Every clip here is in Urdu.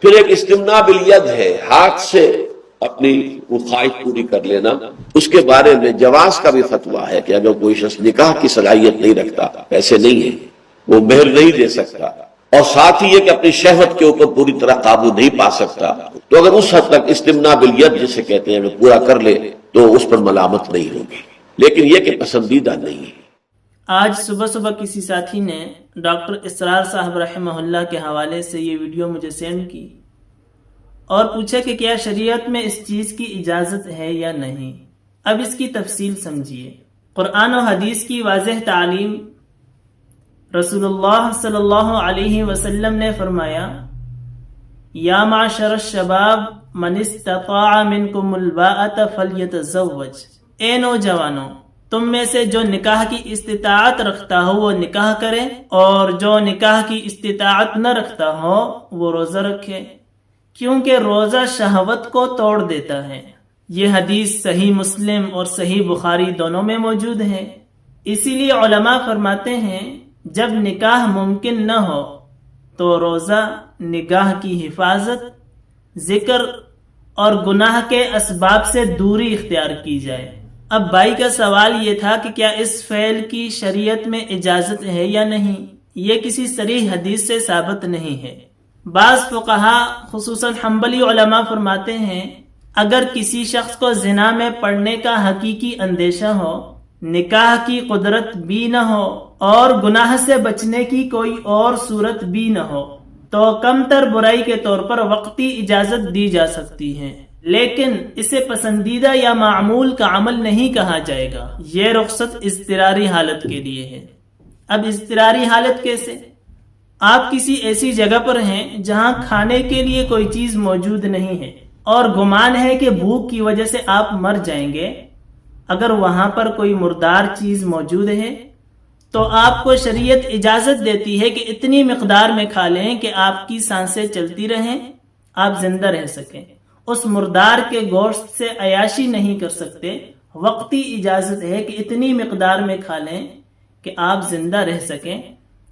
پھر ایک استمنا بالید ہے، ہاتھ سے اپنی وہ خواہش پوری کر لینا، اس کے بارے میں جواز کا بھی فتویٰ ہے کہ اگر کوئی شخص نکاح کی صلاحیت نہیں رکھتا، پیسے نہیں ہے، وہ مہر نہیں دے سکتا، اور ساتھ ہی یہ کہ اپنی شہوت کے اوپر پوری طرح قابو نہیں پا سکتا، تو اگر اس حد تک استمنا بالید جسے کہتے ہیں اگر پورا کر لے تو اس پر ملامت نہیں ہوگی، لیکن یہ کہ پسندیدہ نہیں ہے۔ آج صبح صبح کسی ساتھی نے ڈاکٹر اسرار صاحب رحمہ اللہ کے حوالے سے یہ ویڈیو مجھے سینڈ کی اور پوچھا کہ کیا شریعت میں اس چیز کی اجازت ہے یا نہیں۔ اب اس کی تفصیل سمجھیے۔ قرآن و حدیث کی واضح تعلیم، رسول اللہ صلی اللہ علیہ وسلم نے فرمایا، یا معشر الشباب من استطاع منکم الباءۃ فلیتزوج، اے نوجوانوں، تم میں سے جو نکاح کی استطاعت رکھتا ہو وہ نکاح کرے، اور جو نکاح کی استطاعت نہ رکھتا ہو وہ روزہ رکھے، کیونکہ روزہ شہوت کو توڑ دیتا ہے۔ یہ حدیث صحیح مسلم اور صحیح بخاری دونوں میں موجود ہے۔ اسی لیے علماء فرماتے ہیں جب نکاح ممکن نہ ہو تو روزہ، نگاہ کی حفاظت، ذکر اور گناہ کے اسباب سے دوری اختیار کی جائے۔ اب بھائی کا سوال یہ تھا کہ کیا اس فعل کی شریعت میں اجازت ہے یا نہیں۔ یہ کسی صریح حدیث سے ثابت نہیں ہے۔ بعض فقہا خصوصاً حنبلی علماء فرماتے ہیں اگر کسی شخص کو زنا میں پڑنے کا حقیقی اندیشہ ہو، نکاح کی قدرت بھی نہ ہو اور گناہ سے بچنے کی کوئی اور صورت بھی نہ ہو تو کم تر برائی کے طور پر وقتی اجازت دی جا سکتی ہے، لیکن اسے پسندیدہ یا معمول کا عمل نہیں کہا جائے گا۔ یہ رخصت اضطراری حالت کے لیے ہے۔ اب اضطراری حالت کیسے؟ آپ کسی ایسی جگہ پر ہیں جہاں کھانے کے لیے کوئی چیز موجود نہیں ہے اور گمان ہے کہ بھوک کی وجہ سے آپ مر جائیں گے۔ اگر وہاں پر کوئی مردار چیز موجود ہے تو آپ کو شریعت اجازت دیتی ہے کہ اتنی مقدار میں کھا لیں کہ آپ کی سانسیں چلتی رہیں، آپ زندہ رہ سکیں۔ اس مردار کے گوشت سے عیاشی نہیں کر سکتے، وقتی اجازت ہے کہ اتنی مقدار میں کھا لیں کہ آپ زندہ رہ سکیں۔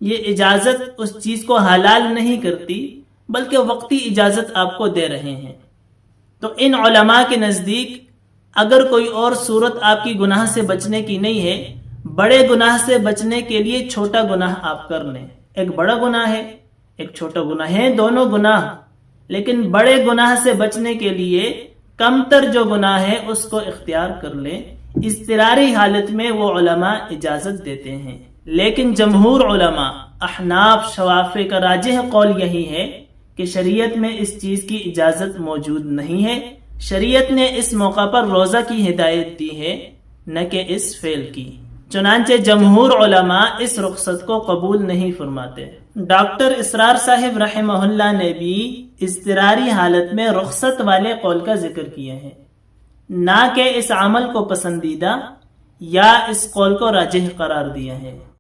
یہ اجازت اس چیز کو حلال نہیں کرتی بلکہ وقتی اجازت آپ کو دے رہے ہیں۔ تو ان علماء کے نزدیک اگر کوئی اور صورت آپ کی گناہ سے بچنے کی نہیں ہے، بڑے گناہ سے بچنے کے لیے چھوٹا گناہ آپ کر لیں۔ ایک بڑا گناہ ہے، ایک چھوٹا گناہ ہے، دونوں گناہ، لیکن بڑے گناہ سے بچنے کے لیے کم تر جو گناہ ہے اس کو اختیار کر لیں۔ اضطراری حالت میں وہ علماء اجازت دیتے ہیں، لیکن جمہور علماء، احناف، شوافی کا راجح قول یہی ہے کہ شریعت میں اس چیز کی اجازت موجود نہیں ہے۔ شریعت نے اس موقع پر روزہ کی ہدایت دی ہے، نہ کہ اس فعل کی۔ چنانچہ جمہور علماء اس رخصت کو قبول نہیں فرماتے۔ ڈاکٹر اسرار صاحب رحمہ اللہ نے بھی اضطراری حالت میں رخصت والے قول کا ذکر کیا ہے، نہ کہ اس عمل کو پسندیدہ یا اس قول کو راجح قرار دیا ہے۔